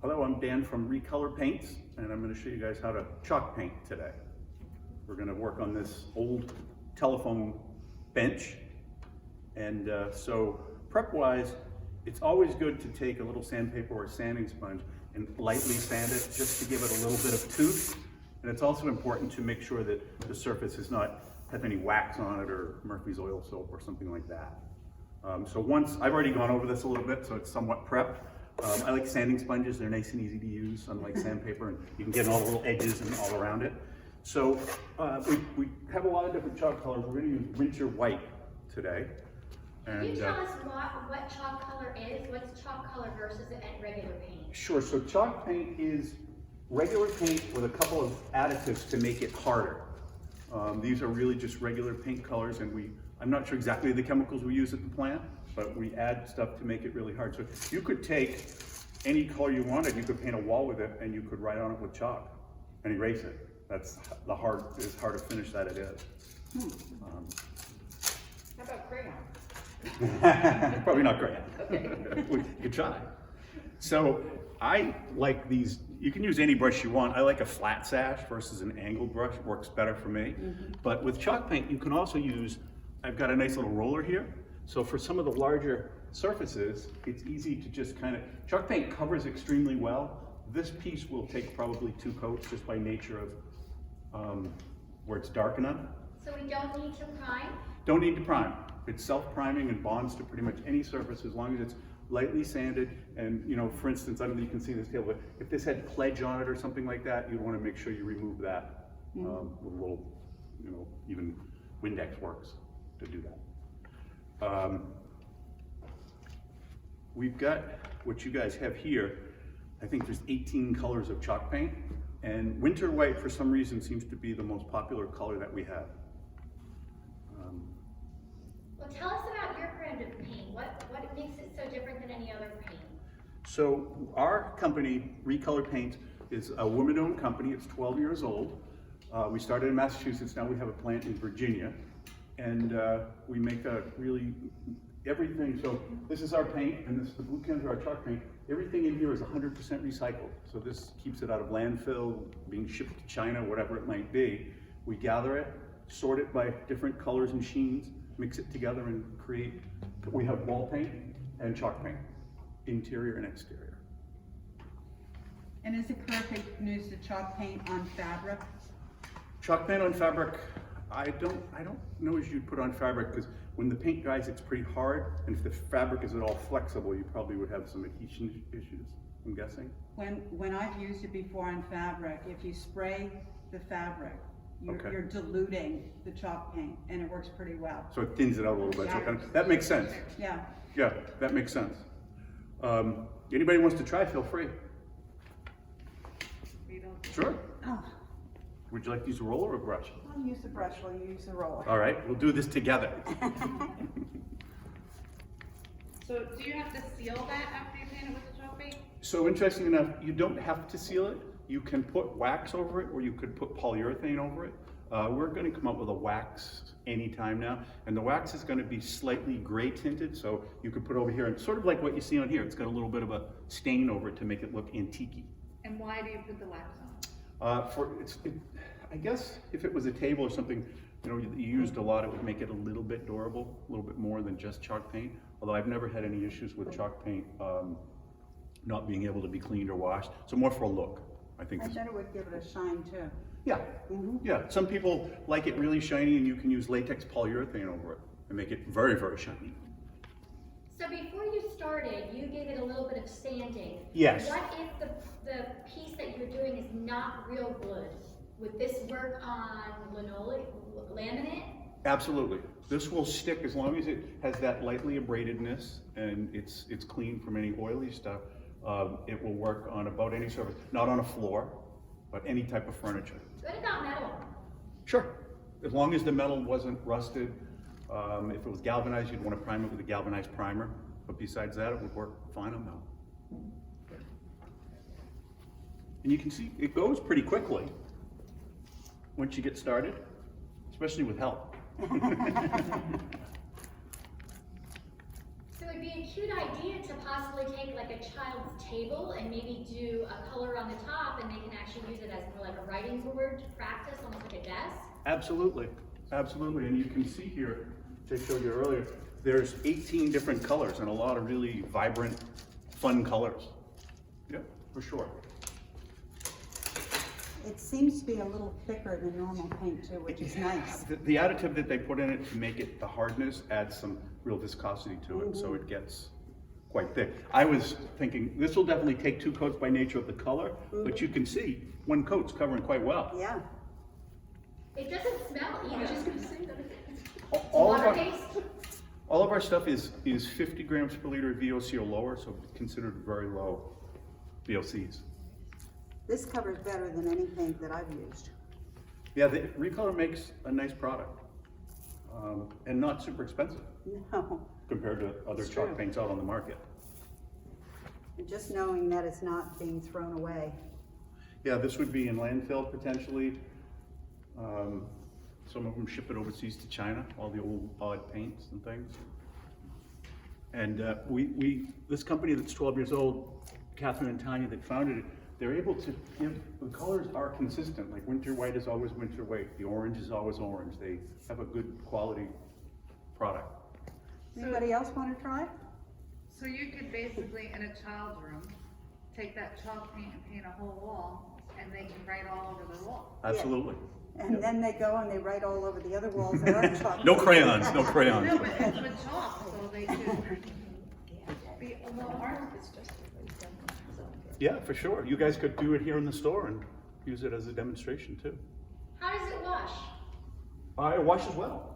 Hello, I'm Dan from Recolor Paints, and I'm going to show you guys how to chalk paint today. We're going to work on this old telephone bench. And so prep-wise, it's always good to take a little sandpaper or a sanding sponge and lightly sand it just to give it a little bit of tooth. And it's also important to make sure that the surface does not have any wax on it or Murphy's oil soap or something like that. So once, I've already gone over this a little bit, so it's somewhat prepped. I like sanding sponges. They're nice and easy to use, unlike sandpaper, and you can get all the little edges and all around it. So we have a lot of different chalk colors. We're going to use winter white today. Can you tell us what chalk color is? What's chalk color versus regular paint? Sure, so chalk paint is regular paint with a couple of additives to make it harder. These are really just regular paint colors, and I'm not sure exactly the chemicals we use at the plant, but we add stuff to make it really hard. So you could take any color you wanted, you could paint a wall with it, and you could write on it with chalk and erase it. That's as hard a finish that it is. How about crayon? Probably not crayon. Okay. We could try. So I like these. You can use any brush you want. I like a flat sash versus an angled brush. It works better for me. But with chalk paint, you can also use, I've got a nice little roller here. So for some of the larger surfaces, it's easy to just kind of, chalk paint covers extremely well. This piece will take probably 2 coats just by nature of where it's dark enough. So we don't need to prime? Don't need to prime. It's self-priming and bonds to pretty much any surface as long as it's lightly sanded. And for instance, I don't know if you can see this table, but if this had pledge on it or something like that, you'd want to make sure you remove that with a little, even Windex works to do that. We've got what you guys have here. I think there's 18 colors of chalk paint, and winter white for some reason seems to be the most popular color that we have. Well, tell us about your brand of paint. What makes it so different than any other paint? So our company, Recolor Paint, is a woman-owned company. It's 12 years old. We started in Massachusetts. Now we have a plant in Virginia, and we make everything. So this is our paint, and the blue cans are our chalk paint. Everything in here is 100% recycled. So this keeps it out of landfill, being shipped to China, whatever it might be. We gather it, sort it by different colors and sheens, mix it together and create, we have wall paint and chalk paint, interior and exterior. And is it correct that you can use the chalk paint on fabric? Chalk paint on fabric, I don't know as you'd put on fabric, because when the paint dries, it's pretty hard, and if the fabric is at all flexible, you probably would have some adhesion issues, I'm guessing. When I've used it before on fabric, if you spray the fabric, you're diluting the chalk paint, and it works pretty well. So it thins it out a little bit. So that makes sense. Yeah. Yeah, that makes sense. Anybody wants to try, feel free. Sure. Oh, Would you like to use a roller or a brush? I'll use the brush while you use the roller. All right, we'll do this together. So do you have to seal that after you paint it with the chalk paint? So interesting enough, you don't have to seal it. You can put wax over it, or you could put polyurethane over it. We're going to come up with a wax anytime now, and the wax is going to be slightly gray tinted, so you could put over here, and sort of like what you see on here, it's got a little bit of a stain over it to make it look antique-y. And why do you put the wax on? I guess if it was a table or something, you used a lot, it would make it a little bit durable, a little bit more than just chalk paint. Although I've never had any issues with chalk paint not being able to be cleaned or washed. So more for a look, I think. I bet it would give it a shine too. Yeah, yeah. Some people like it really shiny, and you can use latex polyurethane over it and make it very, very shiny. So before you started, you gave it a little bit of sanding. Yes. What if the piece that you're doing is not real wood? Would this work on laminate? Absolutely. This will stick as long as it has that lightly abradedness and it's clean from any oily stuff. It will work on about any surface, not on a floor, but any type of furniture. What about metal? Sure. As long as the metal wasn't rusted. If it was galvanized, you'd want to prime it with a galvanized primer. But besides that, it would work fine on metal. And you can see it goes pretty quickly once you get started, especially with help. So would be a cute idea to possibly take like a child's table and maybe do a color on the top, and they can actually use it as more like a writing board to practice, almost like a desk. Absolutely, absolutely. And you can see here, which I showed you earlier, there's 18 different colors and a lot of really vibrant, fun colors. Yep, for sure. It seems to be a little thicker than normal paint too, which is nice. The additive that they put in it to make it the hardness adds some real viscosity to it, so it gets quite thick. I was thinking this will definitely take 2 coats by nature of the color, but you can see 1 coat's covering quite well. Yeah. It doesn't smell either. All of Water our, based? all of our stuff is 50 grams per liter VOC or lower, so considered very low VOCs. This covers better than any paint that I've used. Yeah, the Recolor makes a nice product, and not super expensive No. compared to other It's chalk true. paints out on the market. And just knowing that it's not being thrown away. Yeah, this would be in landfill potentially. Some of them ship it overseas to China, all the old odd paints and things. And this company that's 12 years old, Catherine and Tanya that founded it, they're able to give, the colors are consistent, like winter white is always winter white, the orange is always orange. They have a good quality product. Anybody else want to try? So you could basically, in a child's room, take that chalk paint and paint a whole wall, and they can write all over the wall. Absolutely. And then they go and they write all over the other walls that aren't chalk. No crayons, no crayons. No, but it's with chalk, so they could be a little art. Yeah, for sure. You guys could do it here in the store and use it as a demonstration too. How does it wash? It washes well.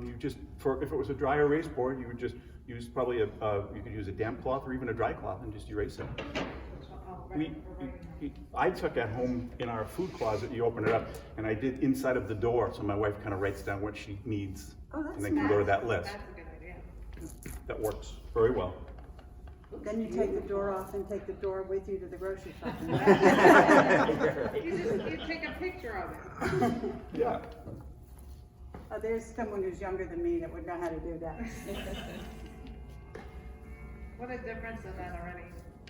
You just, if it was a dry erase board, you would just use probably you could use a damp cloth or even a dry cloth and just erase it. I took that home in our food closet. You open it up, and I did inside of the door, so my wife kind of writes down what she needs, Oh, that's and they can go to nice. that list. That's a good idea. That works very well. Then you take the door off and take the door with you to the grocery shop. You take a picture of it. Yeah. There's someone who's younger than me that would know how to do that. What a difference in that already,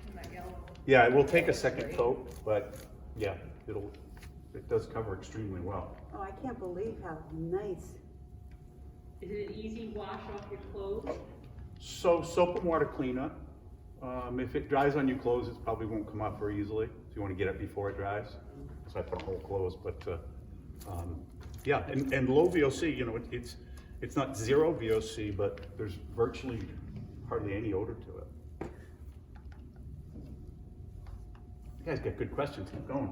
in that yellow. Yeah, it will take a second coat, but yeah, it does cover extremely well. Oh, I can't believe how nice. Is it an easy wash off your clothes? So soap and water cleanup. If it dries on your clothes, it probably won't come off very easily. If you want to get it before it dries, so I put on whole clothes. But yeah, and low VOC. You know, it's not 0 VOC, but there's virtually hardly any odor to it. You guys got good questions. Keep going.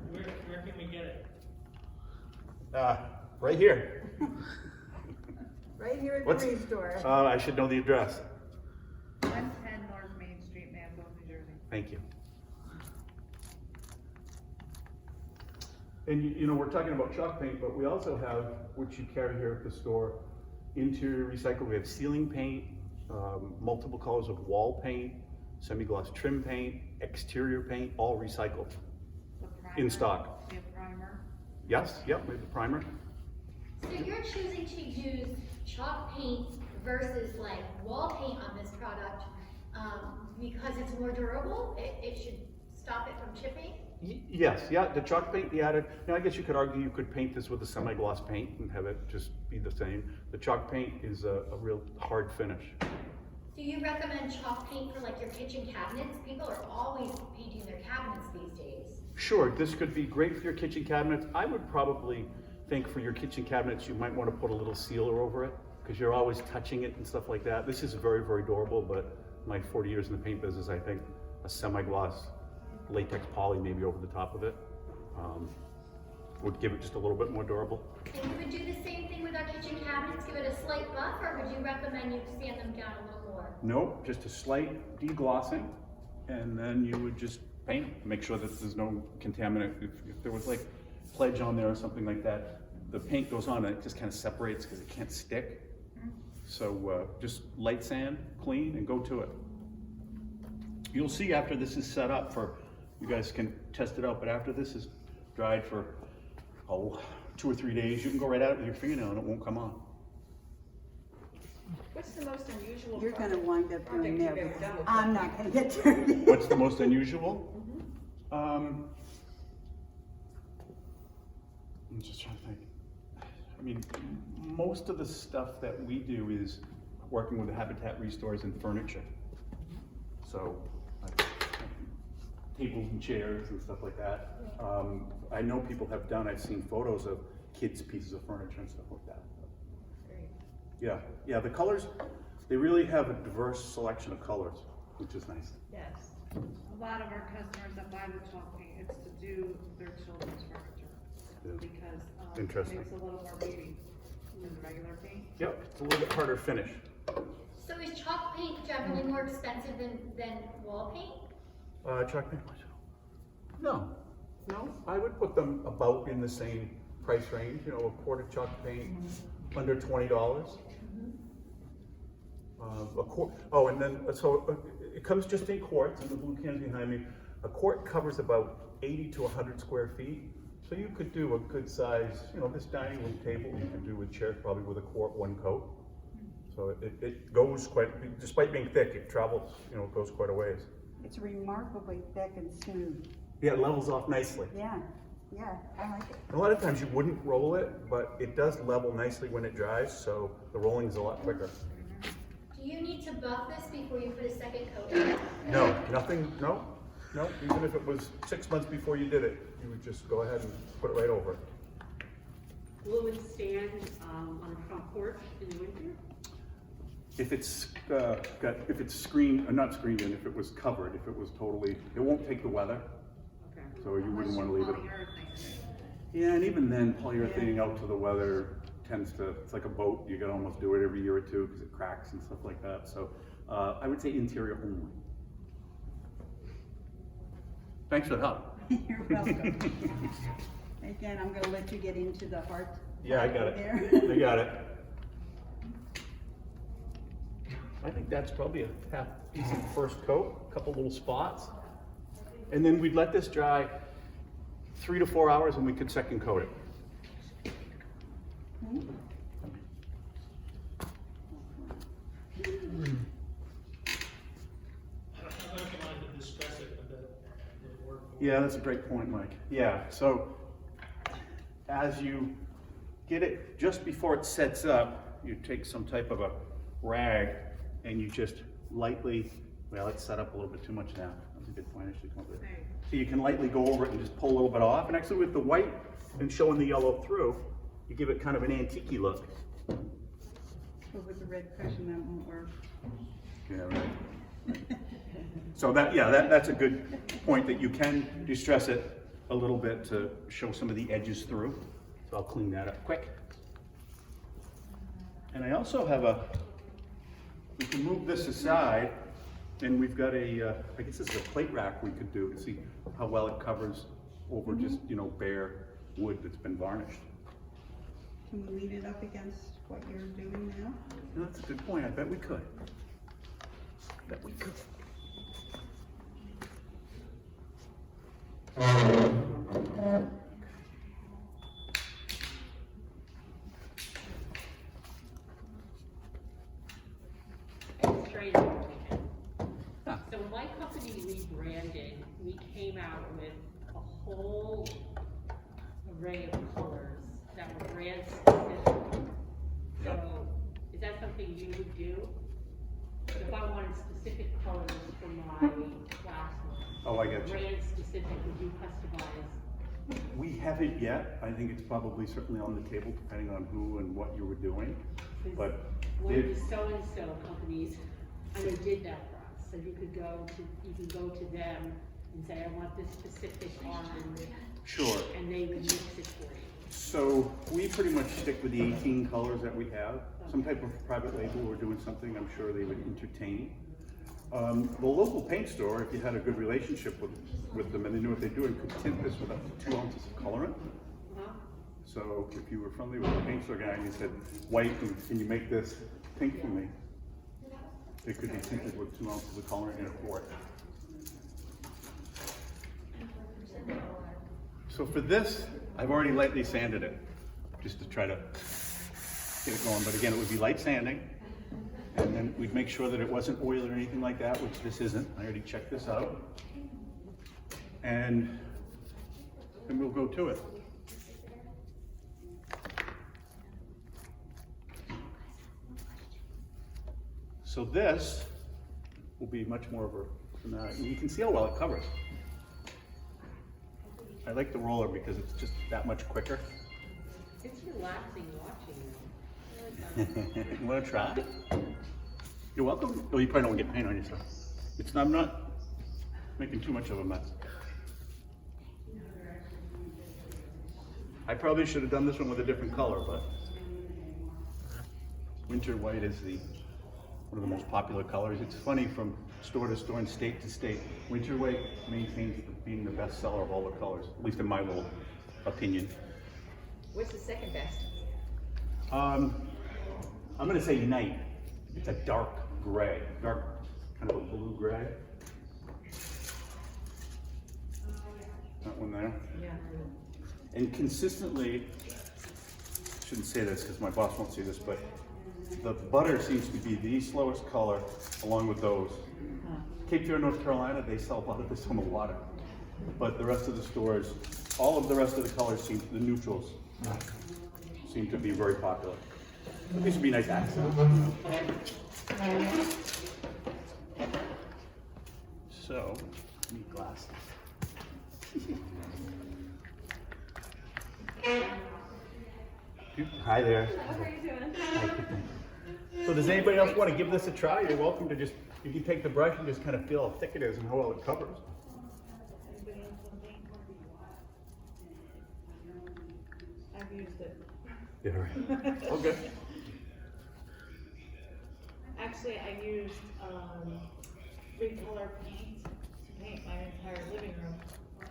Where can we get it? Right here. Right here at What's- the Reed store. I should know the address. 110 North Main Street, Mansfield, New Jersey. Thank you. And you know, we're talking about chalk paint, but we also have, which you carry here at the store, interior recycled. We have ceiling paint, multiple colors of wall paint, semi-gloss trim paint, exterior paint, all recycled. The primer. In stock. The primer. Yes, yep, we have the primer. So you're choosing to use chalk paint versus like wall paint on this product because it's more durable? It should stop it from chipping? Yes, yeah, the chalk paint, the added, now I guess you could argue you could paint this with a semi-gloss paint and have it just be the same. The chalk paint is a real hard finish. Do you recommend chalk paint for like your kitchen cabinets? People are always painting their cabinets these days. Sure, this could be great for your kitchen cabinets. I would probably think for your kitchen cabinets, you might want to put a little sealer over it because you're always touching it and stuff like that. This is very, very durable, but my 40 years in the paint business, I think a semi-gloss latex poly maybe over the top of it would give it just a little bit more durable. And you would do the same thing with our kitchen cabinets, give it a slight buff, or would you recommend you sand them down a little more? Nope, just a slight deglossing, and then you would just paint it. Make sure that there's no contaminant. If there was like pledge on there or something like that, the paint goes on and it just kind of separates because it can't stick. So just light sand, clean, and go to it. You'll see after this is set up for, you guys can test it out, but after this is dried for, 2 or 3 days, you can go right at it with your fingernail and it won't come on. What's the most unusual? You're gonna wind up doing project that. you've ever done with I'm not gonna get dirty. What's the most unusual? I'm just trying to think. I mean, most of the stuff that we do is working with the habitat restores and furniture. So, like, tables and chairs and stuff like that. I know people have done, I've seen photos of kids' pieces of furniture and stuff like that. Yeah, the colors, they really have a diverse selection of colors, which is nice. Yes. A lot of our customers that buy the chalk paint, it's to do their children's furniture. Yeah. Because, Interesting. it's a little more beauty than the regular paint. Yep, it's a little bit harder finish. So is chalk paint generally more expensive than wall paint? Chalk paint? No, I would put them about in the same price range, you know, a quart of chalk paint, under $20. A quart, oh, and then, so it comes just in quarts, and the blue cans behind me. A quart covers about 80 to 100 square feet. So you could do a good size, you know, this dining room table, you could do with chairs, probably with a quart, one coat. So it goes quite, despite being thick, it travels, you know, it goes quite a ways. It's remarkably thick and smooth. Yeah, it levels off nicely. Yeah, I like it. A lot of times you wouldn't roll it, but it does level nicely when it dries, so the rolling is a lot quicker. Do you need to buff this before you put a second coat on it? No, nothing, no, even if it was 6 months before you did it, you would just go ahead and put it right over it. Will it stand on the front porch in the winter? If it's if it's screened, not screened in, if it was covered, if it was totally, it won't take the weather, Okay. so you wouldn't want to leave it. Polyurethane. Yeah, and even then, polyurethane out to the weather tends to, it's like a boat, you gotta almost do it every year or two because it cracks and stuff like that, so I would say interior only. Thanks for the help. You're welcome. Again, I'm gonna let you get into the heart. Yeah, I got it. There. I got it. I think that's probably a half decent first coat, a couple little spots. And then we'd let this dry 3 to 4 hours and we could second coat it. I like to discuss it a bit. Yeah, that's a great point, Mike. Yeah, so as you get it, just before it sets up, you take some type of a rag and you just lightly, well, it's set up a little bit too much now. That's a good point, I should come up with it. So you can lightly go over it and just pull a little bit off. And actually with the white and showing the yellow through, you give it kind of an antique-y look. But with the red cushion, that won't work. Yeah, right. So that's a good point, that you can distress it a little bit to show some of the edges through. So I'll clean that up quick. And I also have we can move this aside, and we've got I guess this is a plate rack we could do to see how well it covers over just, you know, bare wood that's been varnished. Can we lean it up against what you're doing now? And that's a good point, I bet we could. Bet we could. Strange. So when my company rebranded, we came out with a whole array of colors that were brand specific. So is that something you would do? If I wanted specific colors for my classroom, Oh, I get you. brand specific, would you customize? We haven't yet. I think it's probably certainly on the table, depending on who and what you were doing. But One of it- the so-and-so companies, I know, did that for us, so you can go to them and say, I want this specific on, Sure. and they would mix it for you. So we pretty much stick with the 18 colors that we have. Some type of private label or doing something, I'm sure they would entertain. The local paint store, if you had a good relationship with them and they knew what they're doing, could tint this with up to 2 ounces of colorant. Uh-huh. So if you were friendly with the paint store guy and you said, white, can you make this pink for me? It could be tinted with 2 ounces of colorant in a quart. So for this, I've already lightly sanded it, just to try to get it going. But again, it would be light sanding. And then we'd make sure that it wasn't oil or anything like that, which this isn't. I already checked this out. And then we'll go to it. So this will be much more of a, you can see how well it covers. I like the roller because it's just that much quicker. It's relaxing watching you. You wanna try? You're welcome. Oh, you probably don't get paint on yourself. I'm not making too much of a mess. I probably should have done this one with a different color, but winter white is one of the most popular colors. It's funny, from store to store and state to state, winter white maintains being the best seller of all the colors, at least in my little opinion. What's the second best? I'm gonna say night. It's a dark gray, dark kind of a blue gray. That one there. Yeah. And consistently, shouldn't say this because my boss won't see this, but the butter seems to be the slowest color along with those. Cape Fear, North Carolina, they sell a lot of this on the water. But the rest of the stores, all of the rest of the colors the neutrals seem to be very popular. But these would be nice accents. So, need glasses. Hi there. How are you doing? So does anybody else want to give this a try? You're welcome to you can take the brush and just kind of feel how thick it is and how well it covers. I've used it. Yeah, right. Okay. Actually, I used, Recolor paint to paint my entire living room.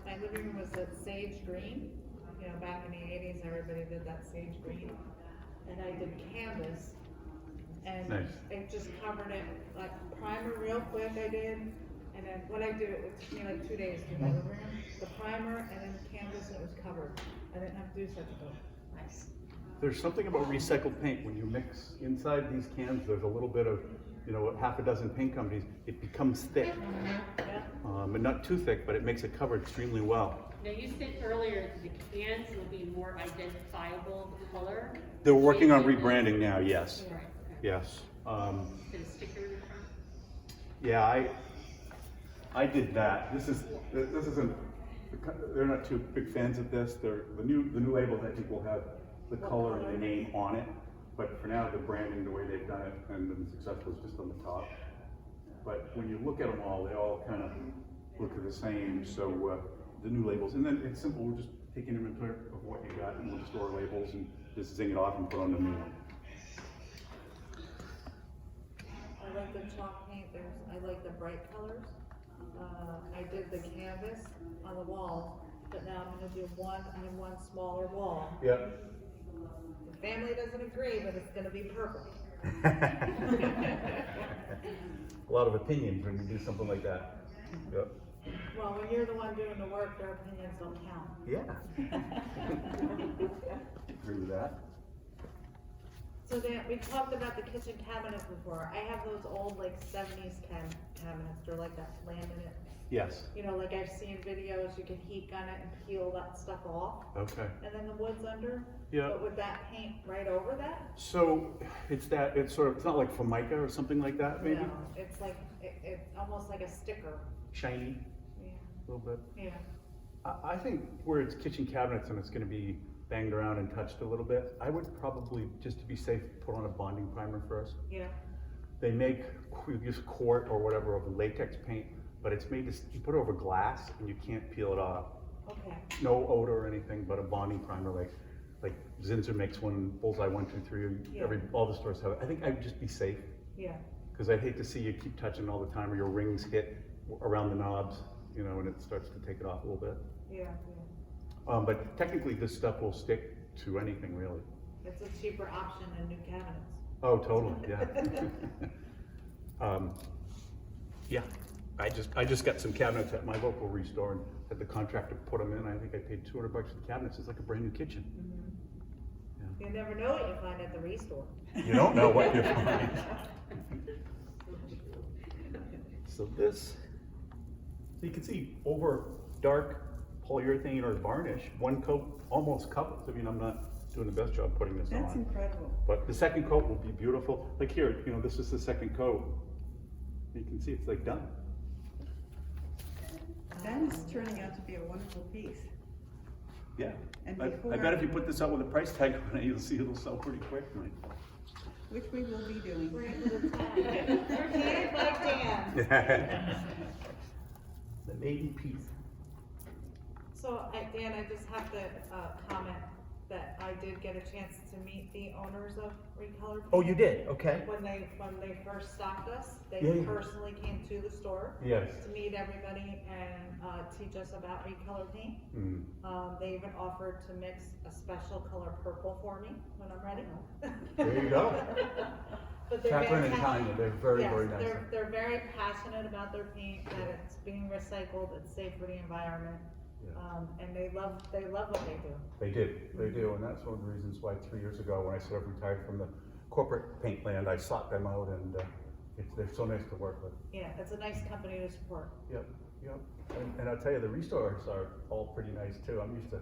My living room was that sage green. You know, back in the 80s, everybody did that sage green. And I did canvas. And Nice. it just covered it, like primer real quick I did. And then what I do, it took me like 2 days to do my living room. The primer and then canvas, and it was covered. I didn't have to do such a thing. Nice. There's something about recycled paint. When you mix inside these cans, there's a little bit of, half a dozen paint companies, it becomes thick. Yeah. And not too thick, but it makes it cover extremely well. Now, you said earlier the cans will be more identifiable color. They're working on Changing the- rebranding now, yes. Right, okay. Yes. Did a sticker in the front? Yeah, I did that. This isn't, they're not too big fans of this. The new labels, I think, will have the color and the name on it. But for now, the branding, the way they've done it and been successful is just on the top. But when you look at them all, they all kind of look the same. So the new labels, and then it's simple. We'll just take an inventory of what you got and we'll store labels and just zing it off and put on the new one. I like the chalk paint, I like the bright colors. I did the canvas on the wall, but now I'm gonna do I have one smaller wall. Yep. The family doesn't agree, but it's gonna be purple. A lot of opinions when you do something like that. Yep. Well, when you're the one doing the work, their opinions don't count. Yeah. Agree with that. So then, we talked about the kitchen cabinets before. I have those old like 70s cabinets, they're like that laminate. Yes. You know, like I've seen videos, you can heat gun it and peel that stuff off. Okay. And then the wood's under. Yeah. But would that paint right over that? So it's not like Formica or something like that, maybe? No, it's like, it's almost like a sticker. Shiny, Yeah, a little bit. yeah. I think where it's kitchen cabinets and it's gonna be banged around and touched a little bit, I would probably, just to be safe, put on a bonding primer first. Yeah, They make, you use quart or whatever of latex paint, but it's made to, you put it over glass and you can't peel it off. okay. No odor or anything, but a bonding primer like Zinsser makes one, Bullseye 1, 2, 3, Yeah. all the stores have it. I think I'd just be safe, Yeah, because I'd hate to see you keep touching it all the time or your rings hit around the knobs, and it starts to take it off a little bit. yeah, But technically this stuff will stick to anything really. yeah. It's a cheaper option than new cabinets. Oh, totally, yeah. Yeah, I just got some cabinets at my local restore and had the contractor put them in. I think I paid $200 for the cabinets. It's like a brand new kitchen. Yeah. You never know what you find at the restore. You don't know what you're finding. So this, so you can see over dark polyurethane or varnish, one coat almost covers. I mean, I'm not doing the best job putting this That's on. incredible. But the second coat will be beautiful. Like here, you know, this is the second coat. You can see it's like done. That is turning out to be a wonderful piece. Yeah. And I before- bet if you put this out with a price tag on it, you'll see it'll sell pretty quickly. Which we will be doing. Can't like Dan. The maiden piece. So, Dan, I just have to, comment that I did get a chance to meet the owners of Recolor. Oh, you did? Okay. When they first stocked us, Yeah, they yeah. personally came to the store Yes. to meet everybody and, teach us about Recolor paint. Mm. They even offered to mix a special color purple for me when I'm ready. There you go. But they're Catherine very and passionate. Tanya, they're very, Yes, very nice. they're very passionate about their paint, that it's being recycled, it's safe for the environment. Yeah. And they love what they do. They do, and that's one of the reasons why 3 years ago, when I sort of retired from the corporate paint land, I sought them out, and they're so nice to work with. Yeah, it's a nice company to support. Yep, yep. And I'll tell you, the restores are all pretty nice too. I'm used to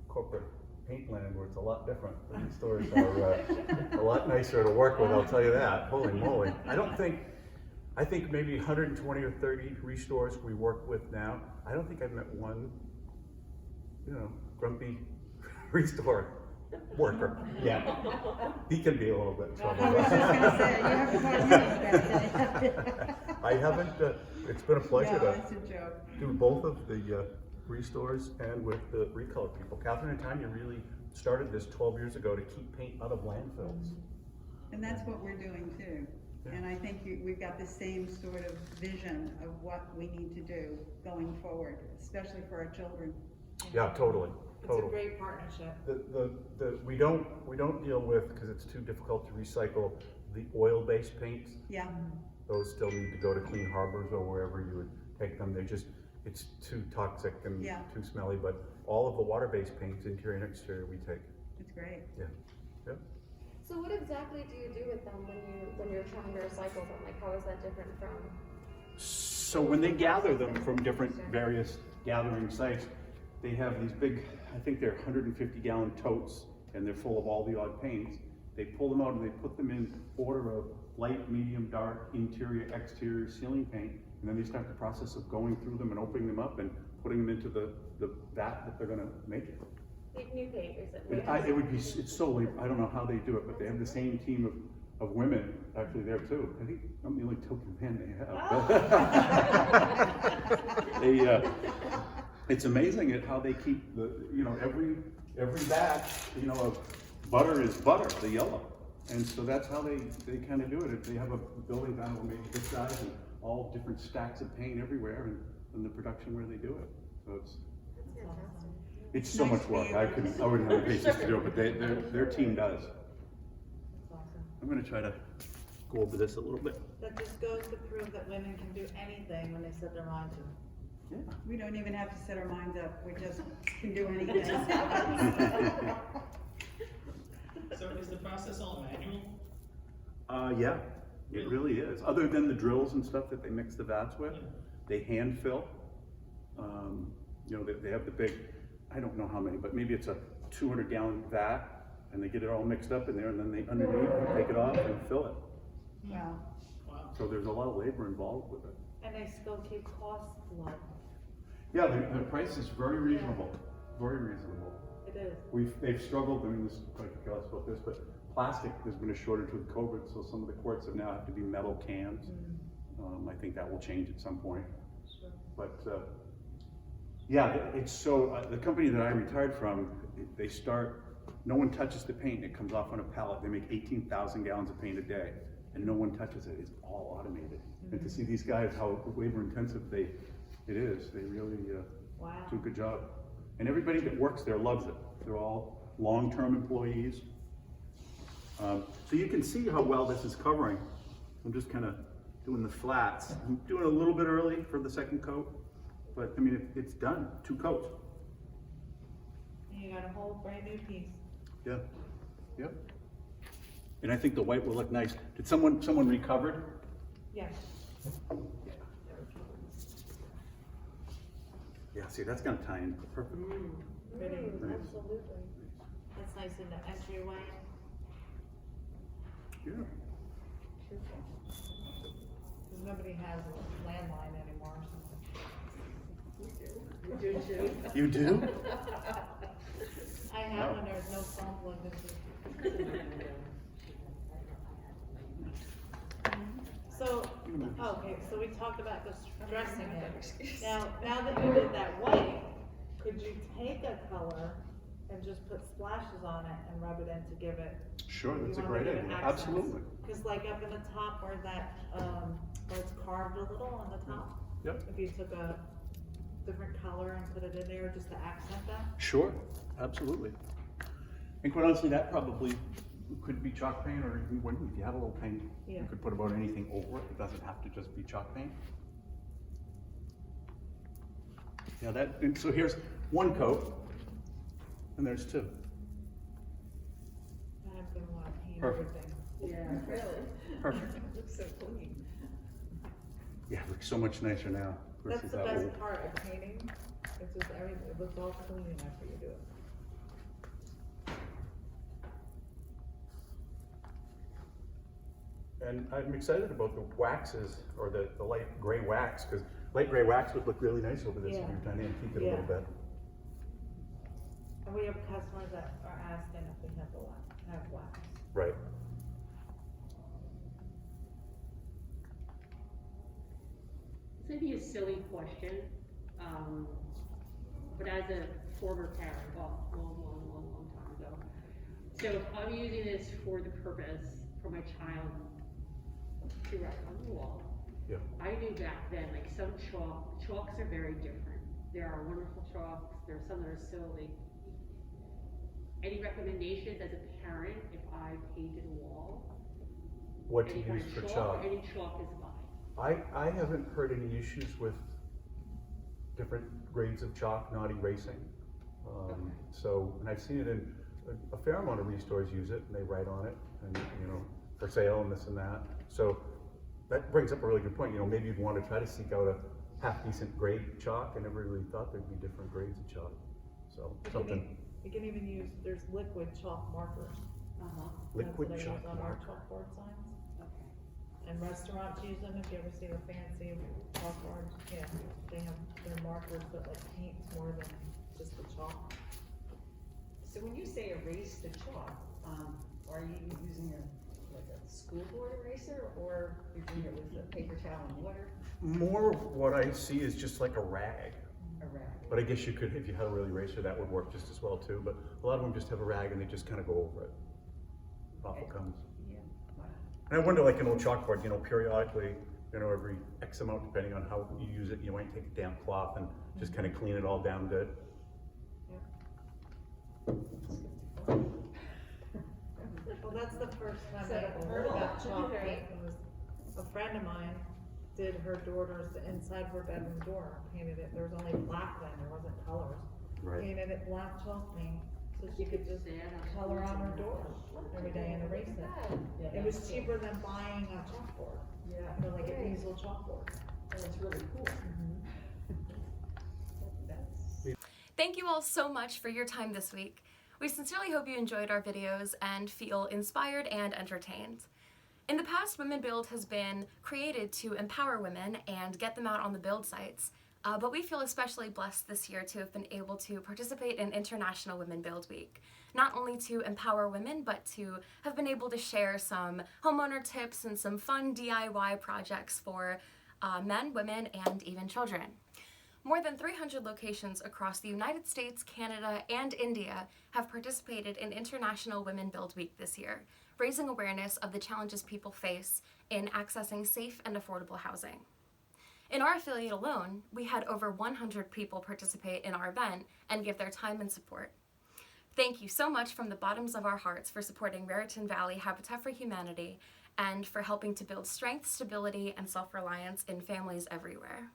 corporate paint land where it's a lot different. The restores are a lot nicer to work with, I'll tell you that. Holy moly. I think maybe 120 or 30 restores we work with now. I don't think I've met one, you know, grumpy restore worker. Yeah. He can be a little bit I was just gonna say, you haven't had him that day. I haven't, it's been a pleasure No, to it's a joke. do both of the restores and with the Recolor people. Catherine and Tanya really started this 12 years ago to keep paint out of landfills. And that's what we're doing too. And I think we've got the same sort of vision of what we need to do going forward, especially for our children. Yeah, totally, It's a totally. great partnership. We don't deal with, because it's too difficult to recycle, the oil-based paints. Yeah, Those still need to go to Clean Harbors or wherever you would take them. It's too toxic and Yeah. too smelly, but all of the water-based paints, interior and exterior, we take. it's great. Yeah, yeah. So what exactly do you do with them when you're trying to recycle them? Like how is that different from? So when they gather them from different various gathering sites, they have these big, I think they're 150-gallon totes, and they're full of all the odd paints. They pull them out and they put them in order of light, medium, dark, interior, exterior, ceiling paint, and then they start the process of going through them and opening them up and putting them into the vat that they're gonna make it. Like new paint, or is it? It would be, it's solely, I don't know how they do it, but they have the same team of women actually there too. I think I'm the only token man they have. It's amazing at how they keep every batch, of butter is butter, the yellow. And so that's how they kind of do it. If they have a building down maybe this size and all different stacks of paint everywhere and the production where they do it. So it's so much work. I wouldn't have the patience to do it, but their team does. That's awesome. I'm gonna try to go over this a little bit. That just goes to prove that women can do anything when they set their mind to. Yeah. We don't even have to set our minds up, we just can do anything. So is the process all manual? Yeah, it really is. Other than the drills and stuff that they mix the vats with, they hand fill. They have the big, I don't know how many, but maybe it's a 200-gallon vat, and they get it all mixed up in there, and then they underneath take it off and fill it. Wow. Wow. So there's a lot of labor involved with it. And they still keep costs low. Yeah, the price is very reasonable, very reasonable. It is. They've struggled, I mean, I could tell us about this, but plastic, there's been a shortage with COVID, so some of the quarts have now have to be metal cans. I think that will change at some point. Sure. But, yeah, it's so, the company that I retired from, no one touches the paint, it comes off on a pallet. They make 18,000 gallons of paint a day, and no one touches it, it's all automated. And to see these guys, how labor intensive it is, they really Wow. do a good job. And everybody that works there loves it. They're all long-term employees. So you can see how well this is covering. I'm just kind of doing the flats. I'm doing a little bit early for the second coat, but I mean, it's done, 2 coats. And you got a whole brand new piece. Yeah, Yep. And I think the white will look nice. Did someone recovered? Yeah. Yeah, see, that's gonna tie in perfect. Pretty. Nice. Absolutely. That's nice in the entryway. Yeah. Because nobody has a landline anymore or something. You do too. You do? I have when there's no phone plugged into. So, okay, so we talked about the dressing it. Now that you did that white, could you take a color and just put splashes on it and rub it in to give it? Sure, that's a you wanna great give it idea. accents? Absolutely. Cause like up in the top where that, where it's carved a little on the top. Yep. If you took a different color and put it in there just to accent that. Sure, absolutely. And quite honestly, that probably could be chalk paint, or even if you have a little paint, you Yeah. could put about anything over it. It doesn't have to just be chalk paint. Yeah, and so here's one coat, and there's two. I'm gonna wanna paint Perfect. everything. Yeah, really. Perfect. It looks so clean. Yeah, it looks so much nicer now. That's versus the that best old. part of painting, it's just everything, it looks all clean after you do it. And I'm excited about the waxes, or the light gray wax, because light gray wax would look really nice over this if Yeah. you're trying to antique it a Yeah. little bit. And we have customers that are asking if we have the wax. Right. This may be a silly question, but as a former parent, long time ago. So if I'm using this for the purpose for my child to write on the wall, Yeah. I knew back then, like some chalks are very different. There are wonderful chalks, there are some that are silly. Any recommendations as a parent if I painted a wall? What to Any kind use of for chalk? Any chalk is fine. I haven't heard any issues with different grades of chalk not erasing. So, and I've seen it in a fair amount of restores use it, and they write on it, and for sale and this and that. So that brings up a really good point. Maybe you'd want to try to seek out a half decent grade chalk. I never really thought there'd be different grades of chalk. So something. You can even use, there's liquid chalk markers. Liquid That's what I chalk use on our marker. chalkboard signs. Okay. And restaurants use them, if you ever see the fancy chalkboards, yeah, they have their markers that like paint more than just the chalk. So when you say erase the chalk, are you using like a school board eraser, or you're doing it with a paper towel and water? More what I see is just like a rag. A rag? But I guess you could, if you had a real eraser, that would work just as well too. But a lot of them just have a rag and they just kind of go over it. Off it comes. Yeah, wow. And I wonder, like an old chalkboard, periodically, every X amount, depending on how you use it, you might take a damp cloth and just kind of clean it all down good. Well, that's the first time So, I ever heard well, about chalk okay. paint. It was a friend of mine did her daughter's, the inside of her bedroom door, painted it, there was only black then, there wasn't colors. Painted it black chalk paint, so she could just color on her door every day and erase it. Yeah, It was that's cheaper than buying a chalkboard, Yeah, like an Right. easel chalkboard. and it's really cool. That's Thank you all so much for your time this week. We sincerely hope you enjoyed our videos and feel inspired and entertained. In the past, Women Build has been created to empower women and get them out on the build sites, but we feel especially blessed this year to have been able to participate in International Women Build Week, not only to empower women, but to have been able to share some homeowner tips and some fun DIY projects for men, women, and even children. More than 300 locations across the United States, Canada, and India have participated in International Women Build Week this year, raising awareness of the challenges people face in accessing safe and affordable housing. In our affiliate alone, we had over 100 people participate in our event and give their time and support. Thank you so much from the bottoms of our hearts for supporting Raritan Valley Habitat for Humanity and for helping to build strength, stability, and self-reliance in families everywhere.